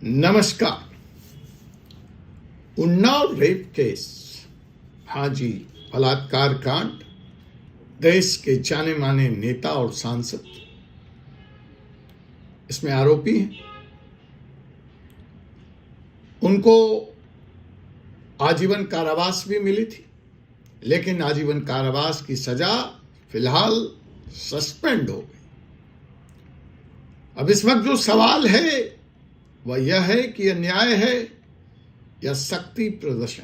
नमस्कार। Unnao rape case, हाँ जी, बलात्कार कांड, देश के जाने माने नेता और सांसद इसमें आरोपी हैं। उनको आजीवन कारावास भी मिली थी, लेकिन आजीवन कारावास की सजा फिलहाल सस्पेंड हो गई। अब इस वक्त जो सवाल है वह यह है कि यह न्याय है या शक्ति प्रदर्शन,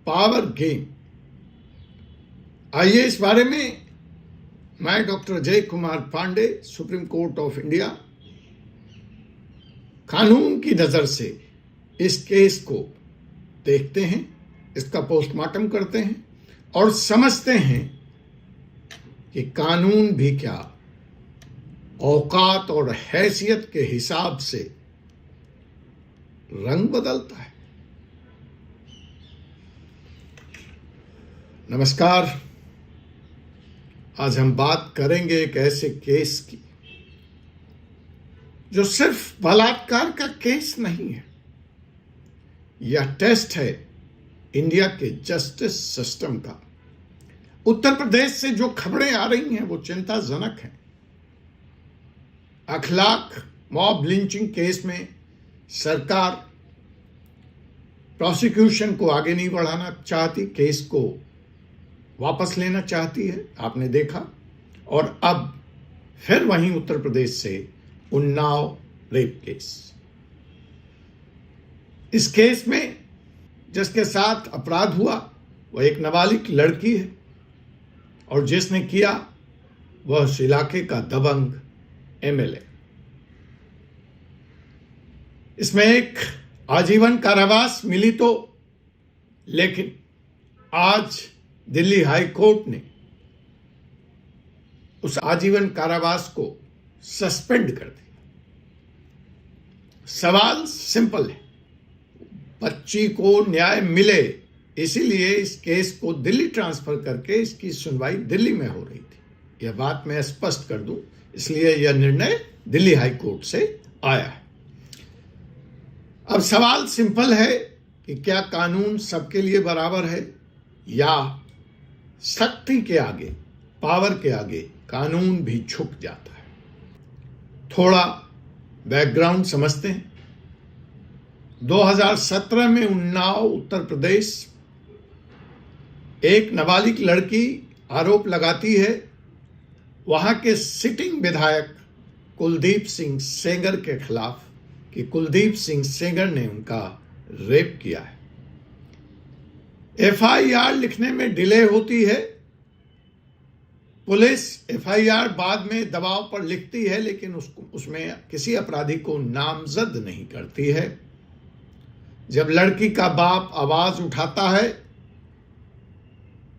पावर गेम। आइए इस बारे में मैं doctor Ajay Kumar Pandey, supreme court of India, कानून की नजर से इस केस को देखते हैं, इसका पोस्टमार्टम करते हैं और समझते हैं कि कानून भी क्या औकात और हैसियत के हिसाब से रंग बदलता है। नमस्कार। आज हम बात करेंगे एक ऐसे केस की जो सिर्फ बलात्कार का केस नहीं है। यह टेस्ट है इंडिया के जस्टिस सिस्टम का। उत्तर प्रदेश से जो खबरें आ रही हैं वो चिंताजनक हैं। अखलाक मॉब लिंचिंग केस में सरकार प्रोसिक्यूशन को आगे नहीं बढ़ाना चाहती, केस को वापस लेना चाहती है, आपने देखा। और अब फिर वहीं उत्तर प्रदेश से उन्नाव रेप केस। इस केस में जिसके साथ अपराध हुआ वह एक नाबालिग लड़की है और जिसने किया वह उस इलाके का दबंग एमएलए। इसमें एक आजीवन कारावास मिली तो, लेकिन आज दिल्ली हाई कोर्ट ने उस आजीवन कारावास को सस्पेंड कर दिया। सवाल सिंपल है, बच्ची को न्याय मिले, इसीलिए इस केस को दिल्ली ट्रांसफर करके इसकी सुनवाई दिल्ली में हो रही थी। यह बात मैं स्पष्ट कर दूं, इसलिए यह निर्णय दिल्ली हाई कोर्ट से आया है। अब सवाल सिंपल है कि क्या कानून सबके लिए बराबर है या शक्ति के आगे, पावर के आगे कानून भी झुक जाता है। थोड़ा बैकग्राउंड समझते हैं। 2017 में उन्नाव उत्तर प्रदेश, एक नाबालिग लड़की आरोप लगाती है वहां के सिटिंग विधायक कुलदीप सिंह सेंगर के खिलाफ कि कुलदीप सिंह सेंगर ने उनका रेप किया है। एफआईआर लिखने में डिले होती है। पुलिस एफआईआर बाद में दबाव पर लिखती है, लेकिन उसमें किसी अपराधी को नामजद नहीं करती है। जब लड़की का बाप आवाज उठाता है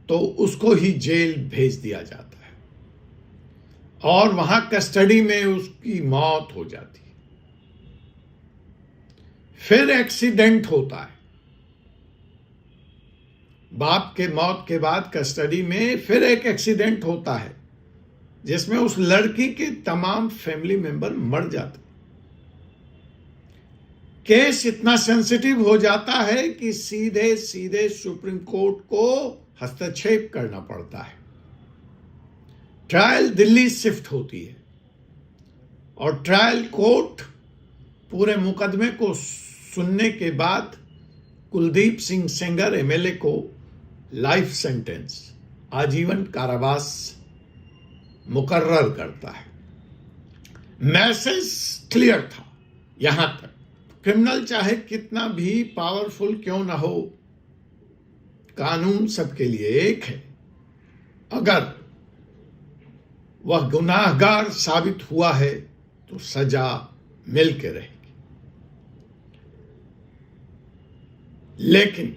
तो उसको ही जेल भेज दिया जाता है और वहां कस्टडी में उसकी मौत हो जाती है। फिर एक्सीडेंट होता है। बाप के मौत के बाद कस्टडी में फिर एक एक्सीडेंट होता है जिसमें उस लड़की के तमाम फैमिली मेंबर मर जाते। केस इतना सेंसिटिव हो जाता है कि सीधे सीधे सुप्रीम कोर्ट को हस्तक्षेप करना पड़ता है। ट्रायल दिल्ली शिफ्ट होती है और ट्रायल कोर्ट पूरे मुकदमे को सुनने के बाद कुलदीप सिंह सेंगर एमएलए को लाइफ सेंटेंस, आजीवन कारावास मुकर्रर करता है। मैसेज क्लियर था यहां तक, क्रिमिनल चाहे कितना भी पावरफुल क्यों ना हो, कानून सबके लिए एक है। अगर वह गुनाहगार साबित हुआ है तो सजा मिल के रहेगी। लेकिन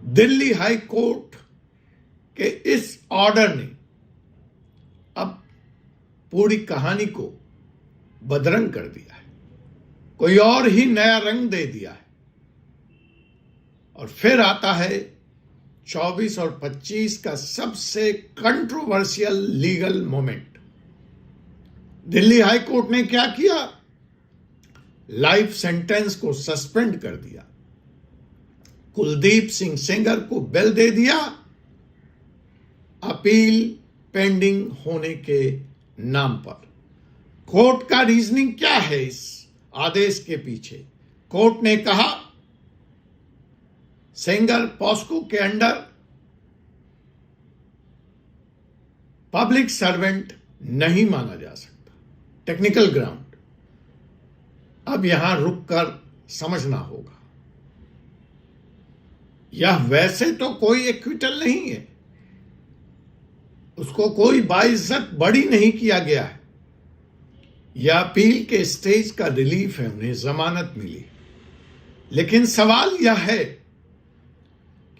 दिल्ली हाई कोर्ट के इस ऑर्डर ने अब पूरी कहानी को बदरंग कर दिया है, कोई और ही नया रंग दे दिया है। और फिर आता है 24 और 25 का सबसे controversial legal moment. Delhi high court ने क्या किया? लाइफ सेंटेंस को सस्पेंड कर दिया, कुलदीप सिंह सेंगर को बेल दे दिया, अपील पेंडिंग होने के नाम पर। कोर्ट का रीजनिंग क्या है इस आदेश के पीछे? कोर्ट ने कहा सेंगर पॉस्को के अंडर पब्लिक सर्वेंट नहीं माना जा सकता, टेक्निकल ग्राउंड। अब यहां रुककर समझना होगा, यह वैसे तो कोई एक्विटल नहीं है, उसको कोई बाइज्जत बरी नहीं किया गया है, यह अपील के स्टेज का रिलीफ है, उन्हें जमानत मिली। लेकिन सवाल यह है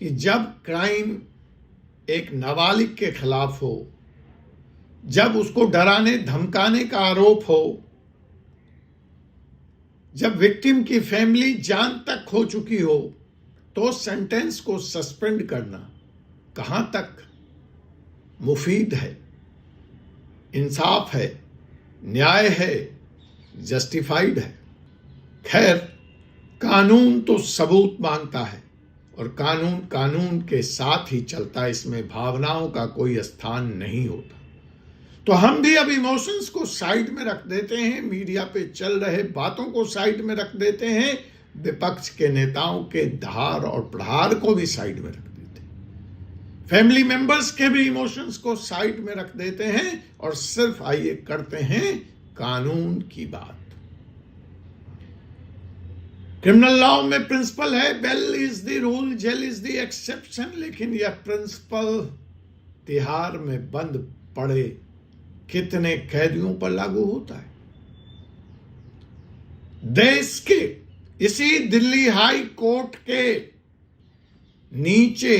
कि जब क्राइम एक नाबालिग के खिलाफ हो, जब उसको डराने धमकाने का आरोप हो, जब विक्टिम की फैमिली जान तक खो चुकी हो, तो सेंटेंस को सस्पेंड करना कहां तक मुफीद है, इंसाफ है, न्याय है, जस्टिफाइड है? खैर, कानून तो सबूत मांगता है और कानून कानून के साथ ही चलता, इसमें भावनाओं का कोई स्थान नहीं होता। तो हम भी अब इमोशंस को साइड में रख देते हैं, मीडिया पे चल रहे बातों को साइड में रख देते हैं, विपक्ष के नेताओं के धार और प्रहार को भी साइड में रख देते हैं, फैमिली मेंबर्स के भी इमोशंस को साइड में रख देते हैं और सिर्फ आइए करते हैं कानून की बात। क्रिमिनल लॉ में प्रिंसिपल है bail is the rule, jail is the exception, लेकिन यह प्रिंसिपल तिहाड़ में बंद पड़े कितने कैदियों पर लागू होता है? देश के इसी दिल्ली हाई कोर्ट के नीचे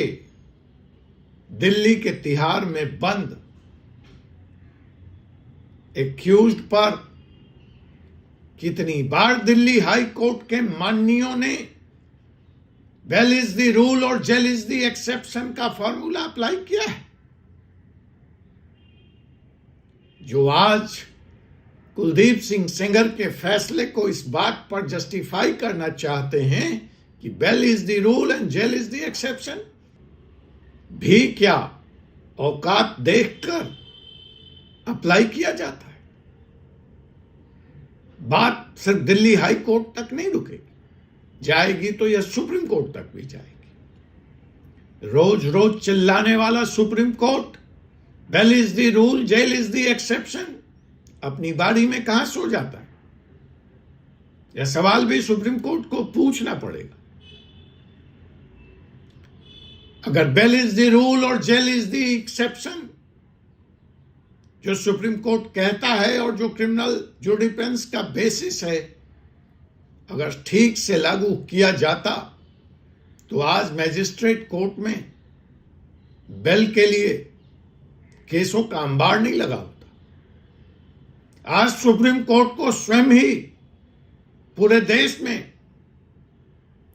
दिल्ली के तिहाड़ में बंद एक्यूज्ड पर कितनी बार दिल्ली हाई कोर्ट के माननीयों ने बेल इज द रूल और जेल इज द एक्सेप्शन का फॉर्मूला अप्लाई किया है? जो आज कुलदीप सिंह सेंगर के फैसले को इस बात पर जस्टिफाई करना चाहते हैं कि bail is the rule and jail is the exception, भी क्या औकात देखकर अप्लाई किया जाता है? बात सिर्फ दिल्ली हाई कोर्ट तक नहीं रुकेगी, जाएगी तो यह सुप्रीम कोर्ट तक भी जाएगी। रोज रोज चिल्लाने वाला supreme court bail is the rule, jail is the exception अपनी बारी में कहां सो जाता है? यह सवाल भी सुप्रीम कोर्ट को पूछना पड़ेगा। अगर बेल इज द रूल और जेल इज द एक्सेप्शन जो सुप्रीम कोर्ट कहता है और जो क्रिमिनल जुडिपेंस का बेसिस है, अगर ठीक से लागू किया जाता तो आज मैजिस्ट्रेट कोर्ट में बेल के लिए केसों का अंबार नहीं लगा होता। आज सुप्रीम कोर्ट को स्वयं ही पूरे देश में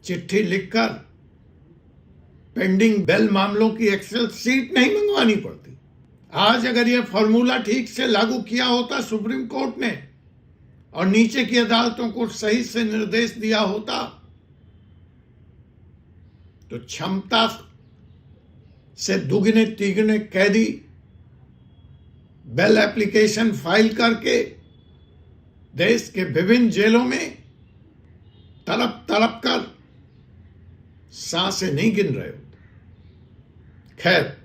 चिट्ठी लिखकर पेंडिंग बेल मामलों की एक्सेल सीट नहीं मंगवानी पड़ती। आज अगर यह फॉर्मूला ठीक से लागू किया होता सुप्रीम कोर्ट ने और नीचे की अदालतों को सही से निर्देश दिया होता, तो क्षमता से दुगने तिगने कैदी बेल एप्लीकेशन फाइल करके देश के विभिन्न जेलों में तड़प तड़प कर सांसें नहीं गिन रहे होते। खैर,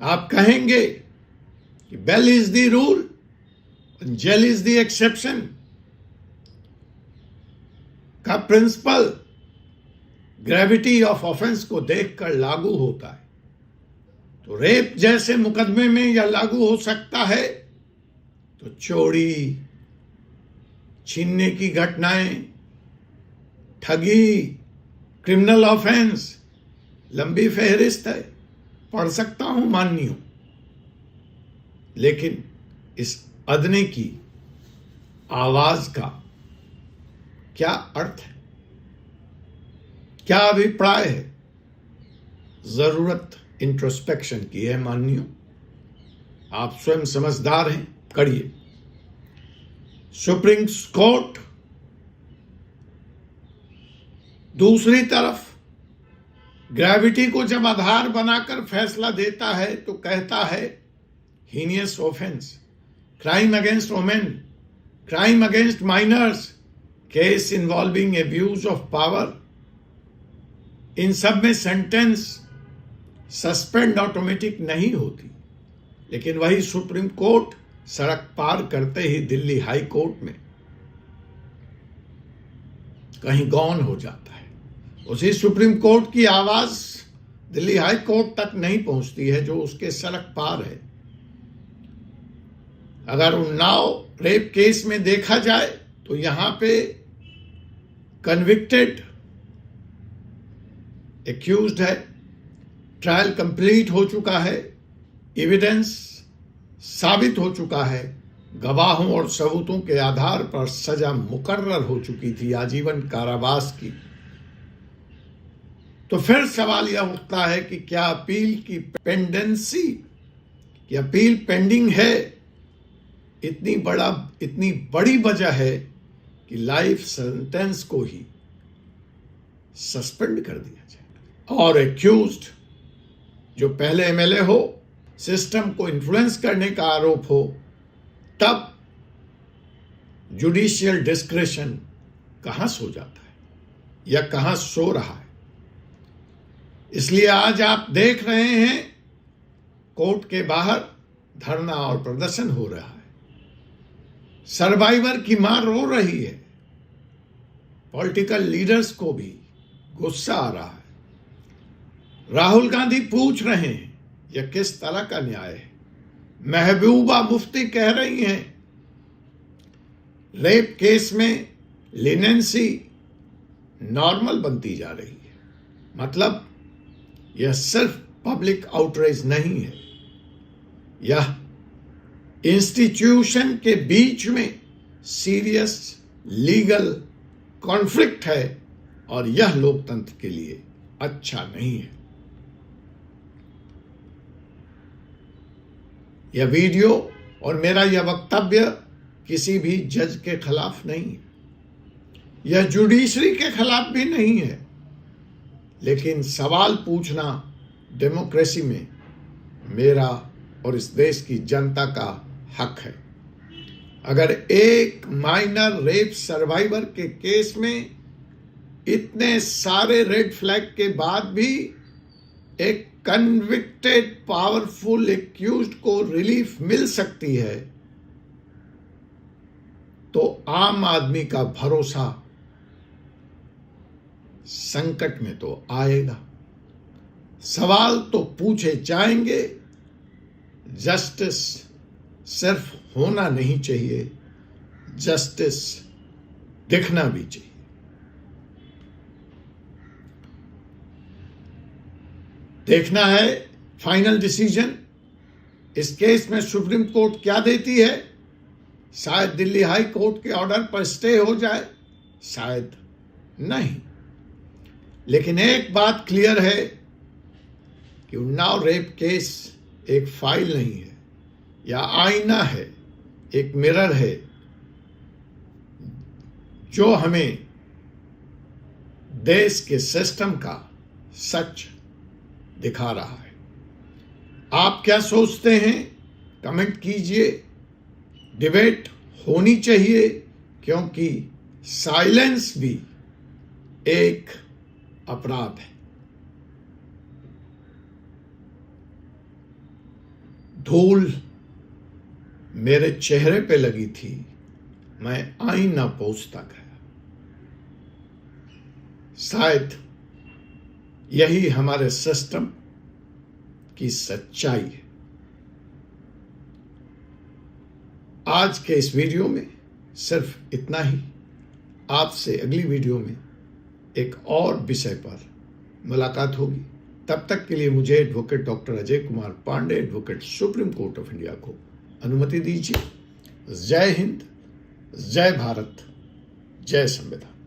आप कहेंगे कि bail is the rule, jail is the exception का प्रिंसिपल ग्रेविटी ऑफ ऑफेंस को देखकर लागू होता है, तो रेप जैसे मुकदमे में यह लागू हो सकता है, तो चोरी, छीनने की घटनाएं, ठगी, क्रिमिनल ऑफेंस, लंबी फहरिस्त है, पढ़ सकता हूं माननीयों। लेकिन इस अदने की आवाज का क्या अर्थ है, क्या अभिप्राय है? जरूरत इंट्रोस्पेक्शन की है माननीयों, आप स्वयं समझदार हैं, करिए। सुप्रीम कोर्ट दूसरी तरफ ग्रेविटी को जब आधार बनाकर फैसला देता है तो कहता है heinous offence, crime against women, crime against minors, case involving abuse of power, इन सब में सेंटेंस सस्पेंड ऑटोमेटिक नहीं होती, लेकिन वही सुप्रीम कोर्ट सड़क पार करते ही दिल्ली हाई कोर्ट में कहीं गौन हो जाता है। उसी सुप्रीम कोर्ट की आवाज दिल्ली हाई कोर्ट तक नहीं पहुंचती है जो उसके सड़क पार है। अगर उन्नाव रेप केस में देखा जाए तो यहां पे कन्विक्टेड एक्यूज्ड है, ट्रायल कंप्लीट हो चुका है, एविडेंस साबित हो चुका है, गवाहों और सबूतों के आधार पर सजा मुकर्रर हो चुकी थी आजीवन कारावास की। तो फिर सवाल यह उठता है कि क्या अपील की पेंडेंसी, कि अपील पेंडिंग है, इतनी बड़ी वजह है कि लाइफ सेंटेंस को ही सस्पेंड कर दिया जाए और एक्यूज्ड जो पहले एमएलए हो, सिस्टम को इन्फ्लुएंस करने का आरोप हो, तब जुडिशियल डिस्क्रेशन कहां सो जाता है या कहां सो रहा है। इसलिए आज आप देख रहे हैं कोर्ट के बाहर धरना और प्रदर्शन हो रहा है, सर्वाइवर की मां रो रही है, पॉलिटिकल लीडर्स को भी गुस्सा आ रहा है, राहुल गांधी पूछ रहे हैं यह किस तरह का न्याय है, महबूबा मुफ्ती कह रही हैं रेप केस में लिनेंसी नॉर्मल बनती जा रही है। मतलब यह सिर्फ पब्लिक आउटरीच नहीं है, यह इंस्टीट्यूशन के बीच में सीरियस लीगल कॉन्फ्लिक्ट है और यह लोकतंत्र के लिए अच्छा नहीं है। यह वीडियो और मेरा यह वक्तव्य किसी भी जज के खिलाफ नहीं है, यह जुडिशरी के खिलाफ भी नहीं है, लेकिन सवाल पूछना डेमोक्रेसी में मेरा और इस देश की जनता का हक है। अगर एक माइनर रेप सर्वाइवर के केस में इतने सारे रेड फ्लैग के बाद भी एक कन्विक्टेड पावरफुल एक्यूज्ड को रिलीफ मिल सकती है, तो आम आदमी का भरोसा संकट में तो आएगा। सवाल तो पूछे जाएंगे, जस्टिस सिर्फ होना नहीं चाहिए, जस्टिस दिखना भी चाहिए। देखना है फाइनल डिसीजन इस केस में सुप्रीम कोर्ट क्या देती है। शायद दिल्ली हाई कोर्ट के ऑर्डर पर स्टे हो जाए, शायद नहीं, लेकिन एक बात क्लियर है कि उन्नाव रेप केस एक फाइल नहीं है या आईना है, एक मिरर है जो हमें देश के सिस्टम का सच दिखा रहा है। आप क्या सोचते हैं कमेंट कीजिए। डिबेट होनी चाहिए क्योंकि साइलेंस भी एक अपराध है। धूल मेरे चेहरे पे लगी थी, मैं आईना पोंछता गया। शायद यही हमारे सिस्टम की सच्चाई है। आज के इस वीडियो में सिर्फ इतना ही। आपसे अगली वीडियो में एक और विषय पर मुलाकात होगी। तब तक के लिए मुझे advocate doctor Ajay Kumar Pandey, advocate supreme court of India को अनुमति दीजिए। जय हिंद, जय भारत, जय संविधान।